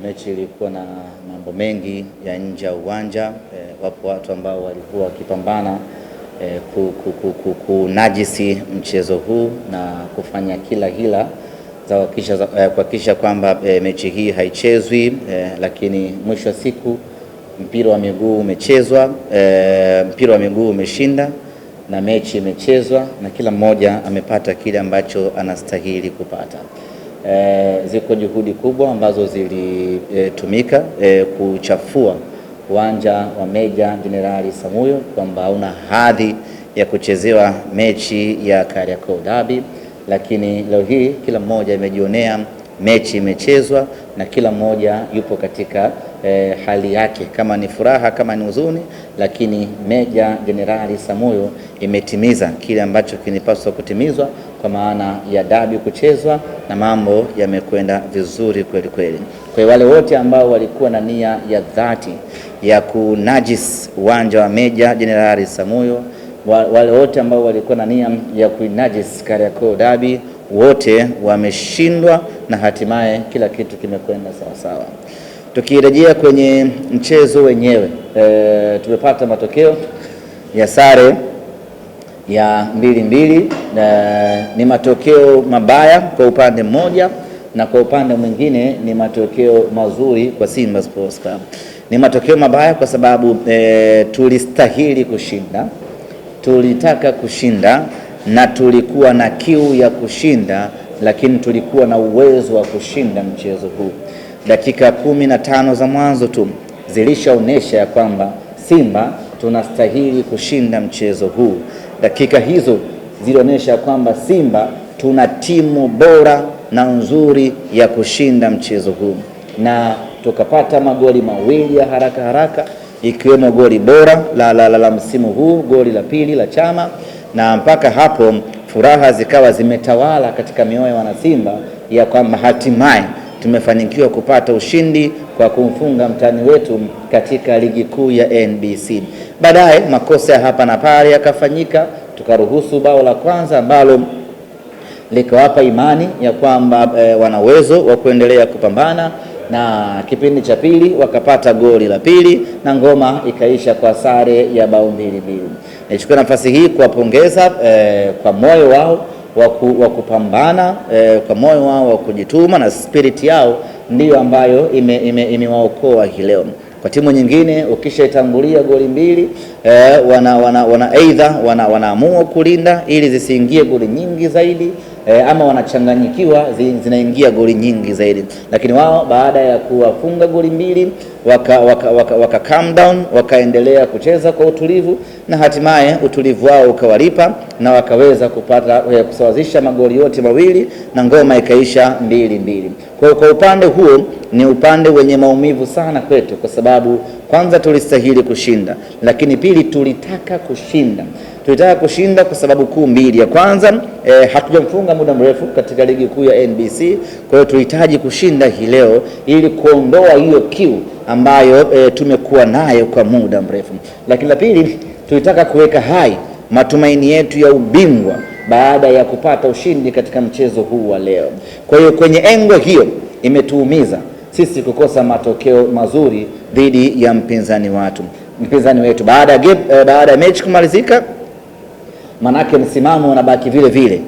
Mechi ilikuwa na mambo mengi ya nje ya uwanja. Wapo watu ambao walikuwa wakipambana kunajisi mchezo huu na kufanya kila hila za kuhakikisha kwamba mechi hii haichezwi, lakini mwisho wa siku mpira wa miguu umechezwa, mpira wa miguu umeshinda na mechi imechezwa na kila mmoja amepata kile ambacho anastahili kupata. Ziko juhudi kubwa ambazo zilitumika kuchafua uwanja wa Meja Jenerali Samuyo kwamba hauna hadhi ya kuchezewa mechi ya Kariakoo Derby, lakini leo hii kila mmoja amejionea mechi imechezwa na kila mmoja yupo katika hali yake, kama ni furaha, kama ni huzuni, lakini Meja Jenerali Samuyo imetimiza kile ambacho kinipaswa kutimizwa kwa maana ya derby kuchezwa na mambo yamekwenda vizuri kweli kweli. Kwa wale wote ambao walikuwa na nia ya dhati ya kunajis uwanja wa Meja Jenerali Samuyo, wale wote ambao walikuwa na nia ya kunajis Kariakoo Derby, wote wameshindwa na hatimaye kila kitu kimekwenda sawa sawa. Tukirejea kwenye mchezo wenyewe, tumepata matokeo ya sare ya 2-2. Ni matokeo mabaya kwa upande mmoja na kwa upande mwingine ni matokeo mazuri kwa Simba Sports Club. Ni matokeo mabaya kwa sababu tulistahili kushinda, tulitaka kushinda na tulikuwa na kiu ya kushinda, lakini tulikuwa na uwezo wa kushinda mchezo huu. Dakika 15 za mwanzo tu zilishaonesha ya kwamba Simba tunastahili kushinda mchezo huu. Dakika hizo zilionyesha kwamba Simba tuna timu bora na nzuri ya kushinda mchezo huu, na tukapata magoli mawili ya haraka ikiwemo goli bora la msimu huu, goli la pili la Chama, na mpaka hapo furaha zikawa zimetawala katika mioyo ya wanasimba ya kwamba hatimaye tumefanikiwa kupata ushindi kwa kumfunga mtani wetu katika ligi kuu ya NBC. Baadaye makosa hapa na pale yakafanyika, tukaruhusu bao la kwanza ambalo likawapa imani ya kwamba wana uwezo wa kuendelea kupambana, na kipindi cha pili wakapata goli la pili na ngoma ikaisha kwa sare ya bao 2-2. Nichukue nafasi hii kuwapongeza kwa moyo wao wa kupambana, kwa moyo wao wa kujituma, na spirit yao ndiyo ambayo imewaokoa hii leo. Kwa timu nyingine ukishaitangulia goli mbili, wanaamua kulinda ili zisiingie goli nyingi zaidi, ama wanachanganyikiwa zinaingia goli nyingi zaidi, lakini wao baada ya kuwafunga goli mbili waka calm down, wakaendelea kucheza kwa utulivu, na hatimaye utulivu wao ukawalipa na wakaweza kupata kusawazisha magoli yote mawili na ngoma ikaisha 2-2. Kwa upande huo ni upande wenye maumivu sana kwetu, kwa sababu kwanza tulistahili kushinda, lakini pili tulitaka kushinda. Tulitaka kushinda kwa sababu kuu mbili. Ya kwanza, hatujamfunga muda mrefu katika ligi kuu ya NBC, kwa hiyo tulihitaji kushinda hii leo ili kuondoa hiyo kiu ambayo tumekuwa nayo kwa muda mrefu. Lakini la pili, tulitaka kuweka hai matumaini yetu ya ubingwa baada ya kupata ushindi katika mchezo huu wa leo. Kwa hiyo kwenye engo hiyo imetuumiza sisi kukosa matokeo mazuri dhidi ya mpinzani wetu. Baada ya mechi kumalizika, manake msimamo unabaki vile vile,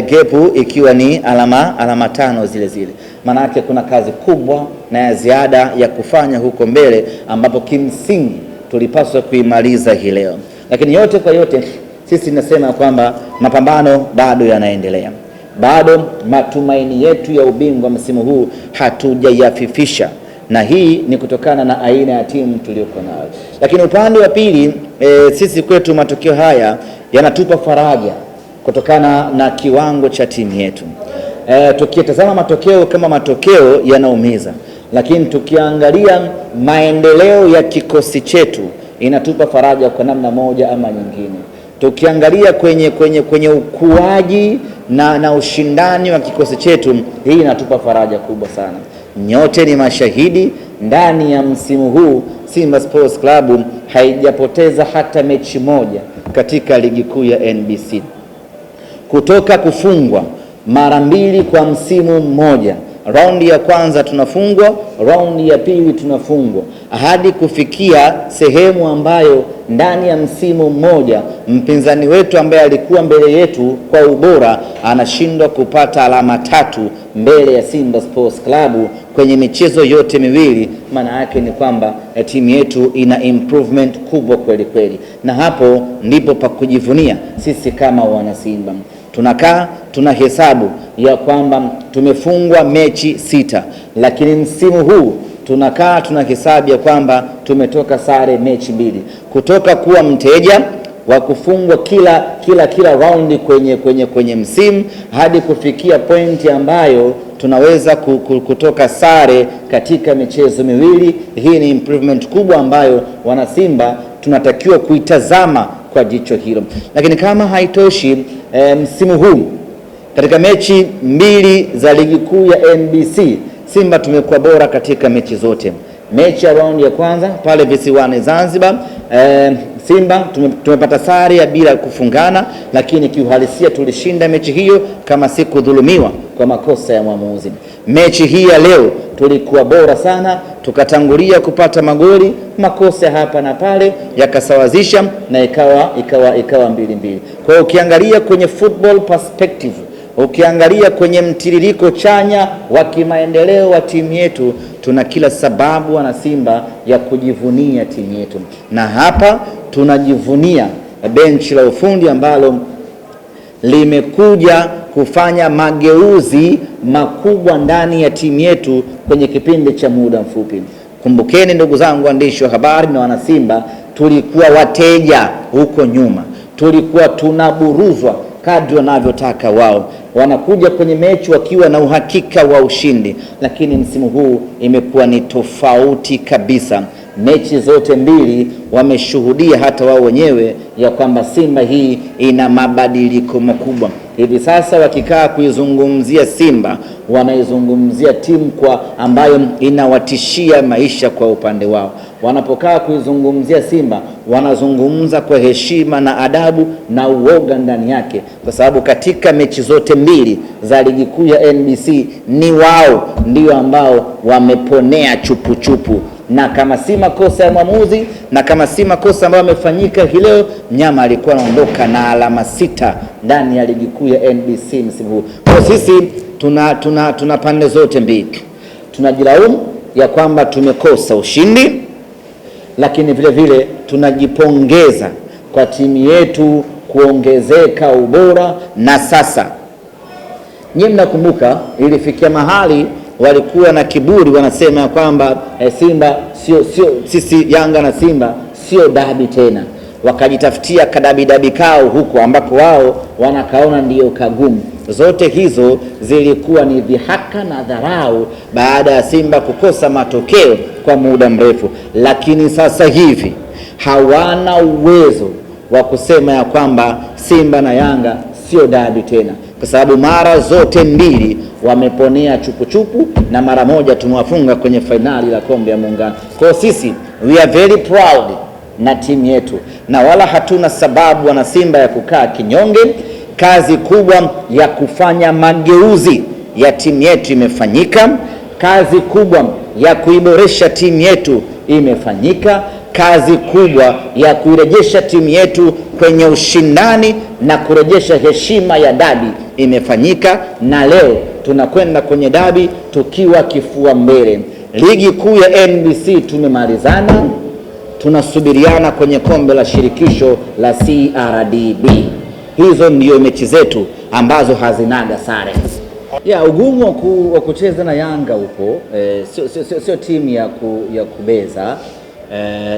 gepu ikiwa ni alama 5 zile zile. Manake kuna kazi kubwa na ya ziada ya kufanya huko mbele, ambapo kimsingi tulipaswa kuimaliza hii leo. Lakini yote kwa yote sisi tunasema kwamba mapambano bado yanaendelea. Bado matumaini yetu ya ubingwa msimu huu hatujayafifisha, na hii ni kutokana na aina ya timu tuliyokuwa nayo. Lakini upande wa pili, sisi kwetu matokeo haya yanatupa faraja kutokana na kiwango cha timu yetu. Tukitazama matokeo kama matokeo yanaumiza, lakini tukiangalia maendeleo ya kikosi chetu inatupa faraja kwa namna moja ama nyingine. Tukiangalia kwenye ukuaji na ushindani wa kikosi chetu, hii inatupa faraja kubwa sana. Nyote ni mashahidi, ndani ya msimu huu Simba Sports Club haijapoteza hata mechi moja katika ligi kuu ya NBC. Kutoka kufungwa mara 2 kwa msimu mmoja, raundi ya kwanza tunafungwa, raundi ya pili tunafungwa, hadi kufikia sehemu ambayo ndani ya msimu mmoja mpinzani wetu ambaye alikuwa mbele yetu kwa ubora anashindwa kupata alama 3 mbele ya Simba Sports Club kwenye michezo yote miwili. Maana yake ni kwamba timu yetu ina improvement kubwa kweli kweli, na hapo ndipo pa kujivunia sisi kama wana Simba. Tunakaa tunahesabu ya kwamba tumefungwa mechi 6, lakini msimu huu tunakaa tunahesabu ya kwamba tumetoka sare mechi 2, kutoka kuwa mteja wa kufungwa kila raundi kwenye msimu hadi kufikia pointi ambayo tunaweza kutoka sare katika michezo miwili. Hii ni improvement kubwa ambayo wana Simba tunatakiwa kuitazama kwa jicho hilo. Lakini kama haitoshi, msimu huu katika mechi 2 za ligi kuu ya NBC Simba tumekuwa bora katika mechi zote. Mechi ya raundi ya kwanza pale visiwani Zanzibar, Simba tumepata sare ya bila kufungana, lakini kiuhalisia tulishinda mechi hiyo kama si kudhulumiwa kwa makosa ya mwamuzi. Mechi hii ya leo tulikuwa bora sana, tukatangulia kupata magoli, makosa hapa na pale yakasawazisha na ikawa 2-2. Kwa hiyo ukiangalia kwenye football perspective, ukiangalia kwenye mtiririko chanya wa kimaendeleo wa timu yetu, tuna kila sababu wana Simba ya kujivunia timu yetu, na hapa tunajivunia benchi la ufundi ambalo limekuja kufanya mageuzi makubwa ndani ya timu yetu kwenye kipindi cha muda mfupi. Kumbukeni ndugu zangu waandishi wa habari na wana Simba, tulikuwa wateja huko nyuma, tulikuwa tunaburuzwa kadri wanavyotaka wao, wanakuja kwenye mechi wakiwa na uhakika wa ushindi. Lakini msimu huu imekuwa ni tofauti kabisa. Mechi zote mbili wameshuhudia hata wao wenyewe ya kwamba Simba hii ina mabadiliko makubwa. Hivi sasa wakikaa kuizungumzia Simba, wanaizungumzia timu kwa ambayo inawatishia maisha kwa upande wao. Wanapokaa kuizungumzia Simba, wanazungumza kwa heshima na adabu na uoga ndani yake, kwa sababu katika mechi zote mbili za ligi kuu ya NBC ni wao ndio ambao wameponea chupu. Na kama si makosa ya mwamuzi, na kama si makosa ambayo yamefanyika hii leo, mnyama alikuwa anaondoka na alama 6 ndani ya ligi kuu ya NBC msimu huu. Kwa sisi tuna pande zote mbili. Tunajilaumu ya kwamba tumekosa ushindi, lakini vile vile tunajipongeza kwa timu yetu kuongezeka ubora. Na sasa nyinyi mnakumbuka ilifikia mahali walikuwa na kiburi, wanasema kwamba Simba sisi Yanga na Simba sio dabi tena, wakajitafutia kadabi kao huko ambako wao wanakaona ndiyo kagumu. Zote hizo zilikuwa ni dhihaka na dharau baada ya Simba kukosa matokeo kwa muda mrefu. Lakini sasa hivi hawana uwezo wa kusema ya kwamba Simba na Yanga sio dabi tena, kwa sababu mara zote mbili wameponea chupu na mara moja tumewafunga kwenye fainali la kombe ya Muungano. Kwa sisi we are very proud na timu yetu, na wala hatuna sababu wana Simba ya kukaa kinyonge. Kazi kubwa ya kufanya mageuzi ya timu yetu imefanyika. Kazi kubwa ya kuiboresha timu yetu imefanyika. Kazi kubwa ya kuirejesha timu yetu kwenye ushindani na kurejesha heshima ya dabi imefanyika, na leo tunakwenda kwenye dabi tukiwa kifua mbele. Ligi kuu ya NBC tumemalizana, tunasubiriana kwenye kombe la shirikisho la CRDB. Hizo ndio mechi zetu ambazo hazinaga sare. Ugumu wa kucheza na Yanga upo, sio timu ya kubeza,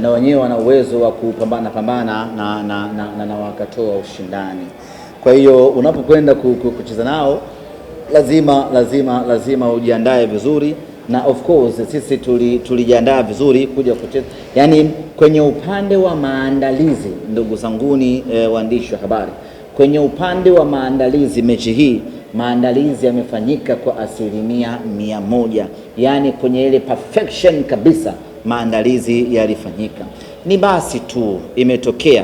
na wenyewe wana uwezo wa kupambana na wakatoa ushindani. Kwa hiyo unapokwenda kucheza nao lazima ujiandae vizuri, na of course sisi tulijiandaa vizuri kuja kucheza. Yani kwenye upande wa maandalizi, ndugu zanguni waandishi wa habari, kwenye upande wa maandalizi mechi hii maandalizi yamefanyika kwa 100%. Yani kwenye ile perfection kabisa maandalizi yalifanyika. Ni basi tu imetokea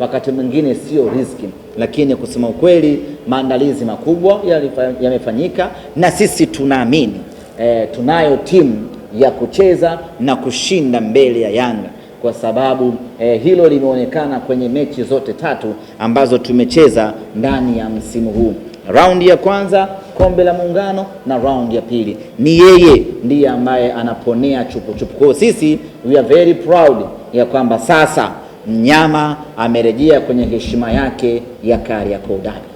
wakati mwingine sio riski, lakini kusema ukweli maandalizi makubwa yamefanyika, na sisi tunaamini tunayo timu ya kucheza na kushinda mbele ya Yanga, kwa sababu hilo limeonekana kwenye mechi zote tatu ambazo tumecheza ndani ya msimu huu. Raundi ya kwanza Kombe la Muungano na raundi ya pili ni yeye ndiye ambaye anaponea chupu. Kwa sisi we are very proud ya kwamba sasa mnyama amerejea kwenye heshima yake ya Kariakoo Derby.